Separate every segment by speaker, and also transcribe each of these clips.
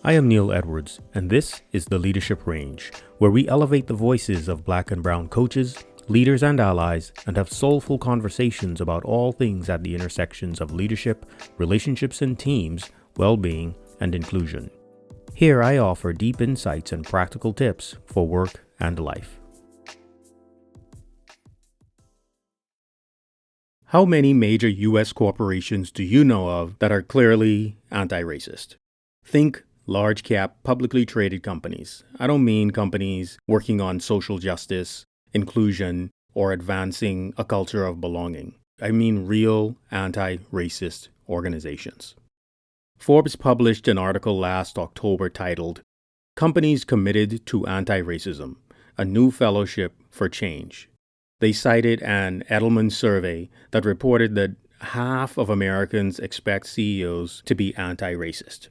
Speaker 1: I am Neil Edwards, and this is the Leadership Range, where we elevate the voices of Black and Brown coaches, leaders, and allies, and have soulful conversations about all things at the intersections of leadership, relationships and teams, well-being, and inclusion. Here I offer deep insights and practical tips for work and life. How many major U.S. corporations do you know of that are clearly anti-racist? Think large cap, publicly traded companies. I don't mean companies working on social justice, inclusion, or advancing a culture of belonging. I mean real anti-racist organizations. Forbes published an article last October titled, "Companies Committed to Anti-Racism, a New Fellowship for Change." They cited an Edelman survey that reported that half of Americans expect CEOs to be anti-racist.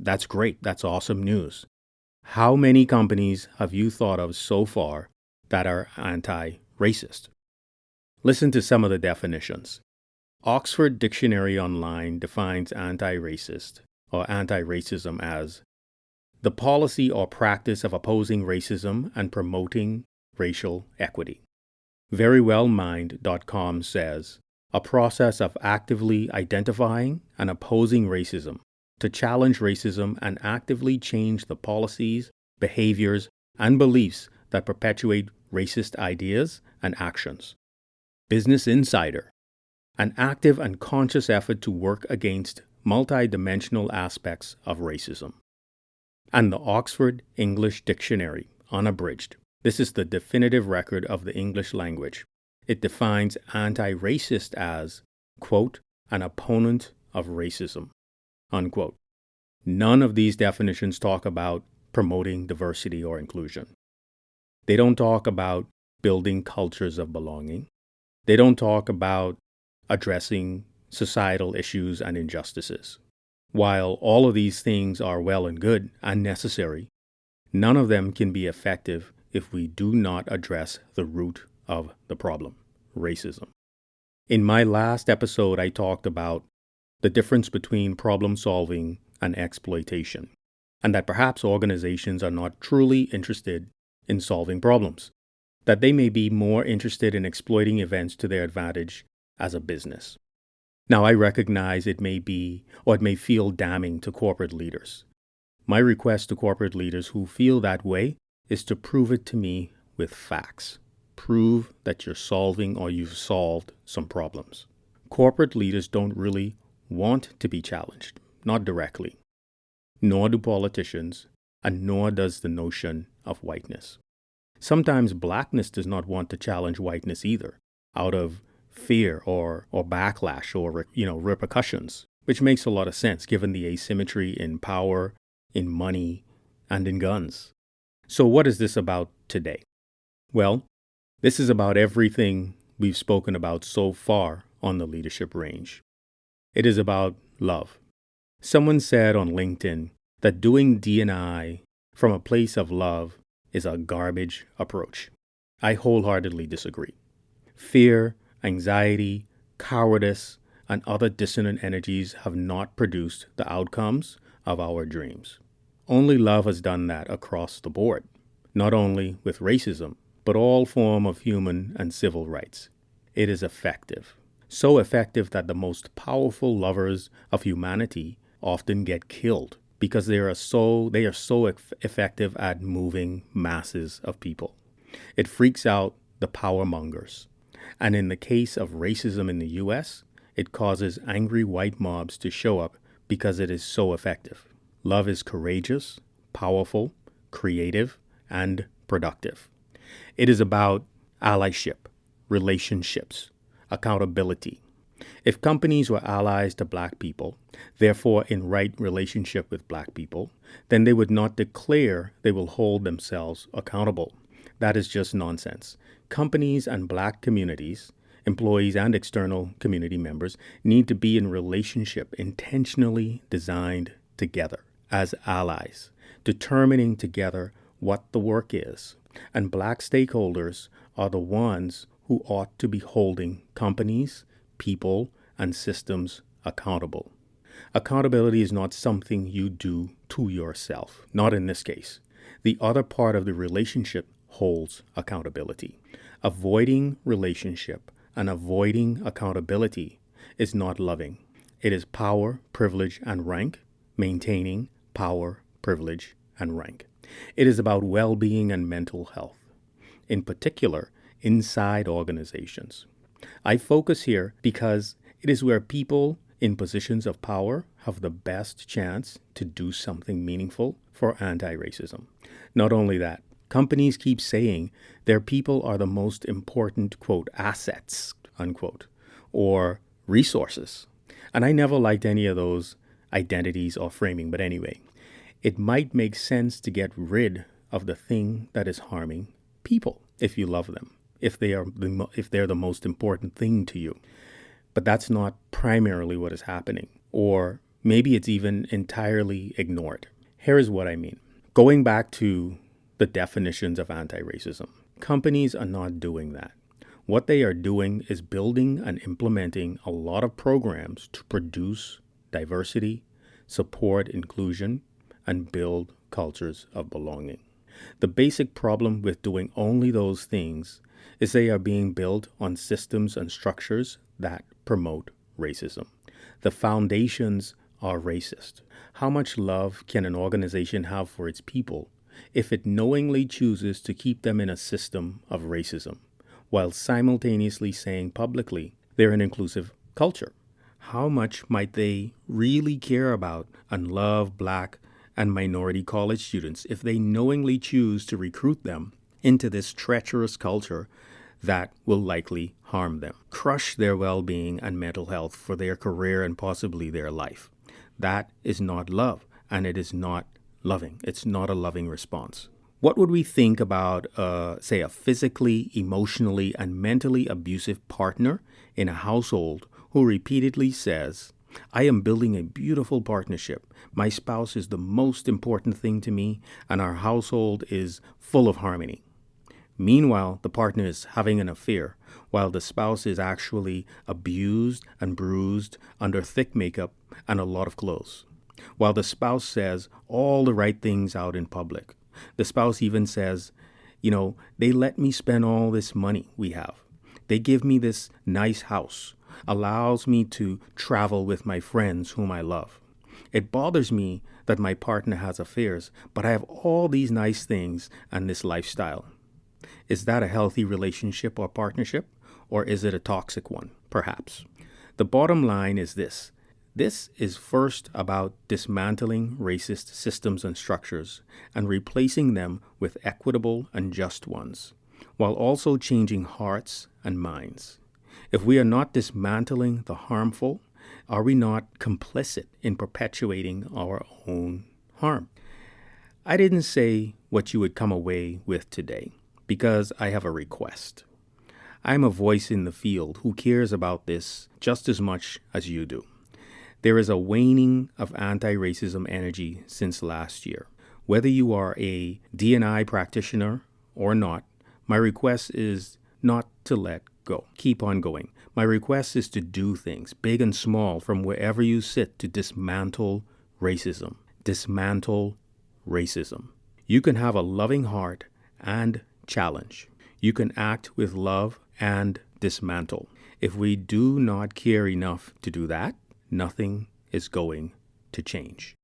Speaker 1: That's great. That's awesome news. How many companies have you thought of so far that are anti-racist? Listen to some of the definitions. Oxford Dictionary Online defines anti-racist or anti-racism as the policy or practice of opposing racism and promoting racial equity. Verywellmind.com says, a process of actively identifying and opposing racism, to challenge racism and actively change the policies, behaviors, and beliefs that perpetuate racist ideas and actions. Business Insider, an active and conscious effort to work against multidimensional aspects of racism. And the Oxford English Dictionary, unabridged. This is the definitive record of the English language. It defines anti-racist as, quote, an opponent of racism, unquote. None of these definitions talk about promoting diversity or inclusion. They don't talk about building cultures of belonging. They don't talk about addressing societal issues and injustices. While all of these things are well and good and necessary, none of them can be effective if we do not address the root of the problem, racism. In my last episode, I talked about the difference between problem solving and exploitation, and that perhaps organizations are not truly interested in solving problems, that they may be more interested in exploiting events to their advantage as a business. Now, I recognize it may feel damning to corporate leaders. My request to corporate leaders who feel that way is to prove it to me with facts. Prove that you're solving or you've solved some problems. Corporate leaders don't really want to be challenged, not directly. Nor do politicians, and nor does the notion of whiteness. Sometimes blackness does not want to challenge whiteness either, out of fear or backlash or repercussions, which makes a lot of sense given the asymmetry in power, in money, and in guns. So what is this about today? Well, this is about everything we've spoken about so far on the Leadership Range. It is about love. Someone said on LinkedIn that doing D&I from a place of love is a garbage approach. I wholeheartedly disagree. Fear, anxiety, cowardice, and other dissonant energies have not produced the outcomes of our dreams. Only love has done that across the board, not only with racism, but all form of human and civil rights. It is effective. So effective that the most powerful lovers of humanity often get killed because they are so effective at moving masses of people. It freaks out the power mongers. And in the case of racism in the U.S., it causes angry white mobs to show up because it is so effective. Love is courageous, powerful, creative, and productive. It is about allyship, relationships, accountability. If companies were allies to Black people, therefore in right relationship with Black people, then they would not declare they will hold themselves accountable. That is just nonsense. Companies and Black communities, employees and external community members, need to be in relationship intentionally designed together as allies, determining together what the work is. And Black stakeholders are the ones who ought to be holding companies, people, and systems accountable. Accountability is not something you do to yourself, not in this case. The other part of the relationship holds accountability. Avoiding relationship and avoiding accountability is not loving. It is power, privilege, and rank, maintaining power, privilege, and rank. It is about well-being and mental health, in particular, inside organizations. I focus here because it is where people in positions of power have the best chance to do something meaningful for anti-racism. Not only that, companies keep saying their people are the most important, quote, assets, unquote, or resources. And I never liked any of those identities or framing, but anyway, it might make sense to get rid of the thing that is harming people if you love them, if they're the most important thing to you. But that's not primarily what is happening, or maybe it's even entirely ignored. Here is what I mean. Going back to the definitions of anti-racism, companies are not doing that. What they are doing is building and implementing a lot of programs to produce diversity, support inclusion, and build cultures of belonging. The basic problem with doing only those things is they are being built on systems and structures that promote racism. The foundations are racist. How much love can an organization have for its people if it knowingly chooses to keep them in a system of racism, while simultaneously saying publicly they're an inclusive culture? How much might they really care about and love Black and minority college students if they knowingly choose to recruit them into this treacherous culture that will likely harm them, crush their well-being and mental health for their career and possibly their life? That is not love, and it is not loving. It's not a loving response. What would we think about, say, a physically, emotionally, and mentally abusive partner in a household who repeatedly says, I am building a beautiful partnership. My spouse is the most important thing to me, and our household is full of harmony. Meanwhile, the partner is having an affair, while the spouse is actually abused and bruised under thick makeup and a lot of clothes. While the spouse says all the right things out in public. The spouse even says, they let me spend all this money we have. They give me this nice house, allows me to travel with my friends whom I love. It bothers me that my partner has affairs, but I have all these nice things and this lifestyle. Is that a healthy relationship or partnership, or is it a toxic one? Perhaps. The bottom line is this. This is first about dismantling racist systems and structures and replacing them with equitable and just ones, while also changing hearts and minds. If we are not dismantling the harmful, are we not complicit in perpetuating our own harm? I didn't say what you would come away with today because I have a request. I'm a voice in the field who cares about this just as much as you do. There is a waning of anti-racism energy since last year. Whether you are a D&I practitioner or not, my request is not to let go. Keep on going. My request is to do things, big and small, from wherever you sit, to dismantle racism. Dismantle racism. You can have a loving heart and challenge. You can act with love and dismantle. If we do not care enough to do that, nothing is going to change.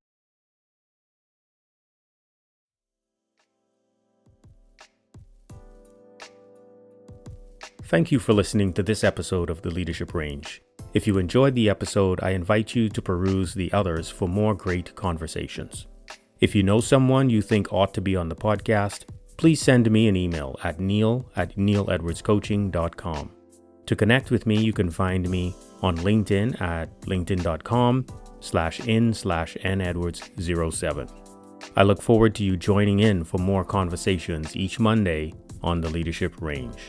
Speaker 1: Thank you for listening to this episode of The Leadership Range. If you enjoyed the episode, I invite you to peruse the others for more great conversations. If you know someone you think ought to be on the podcast, please send me an email at neil@neiledwardscoaching.com. To connect with me, you can find me on LinkedIn at linkedin.com/in/nedwards07. I look forward to you joining in for more conversations each Monday on The Leadership Range.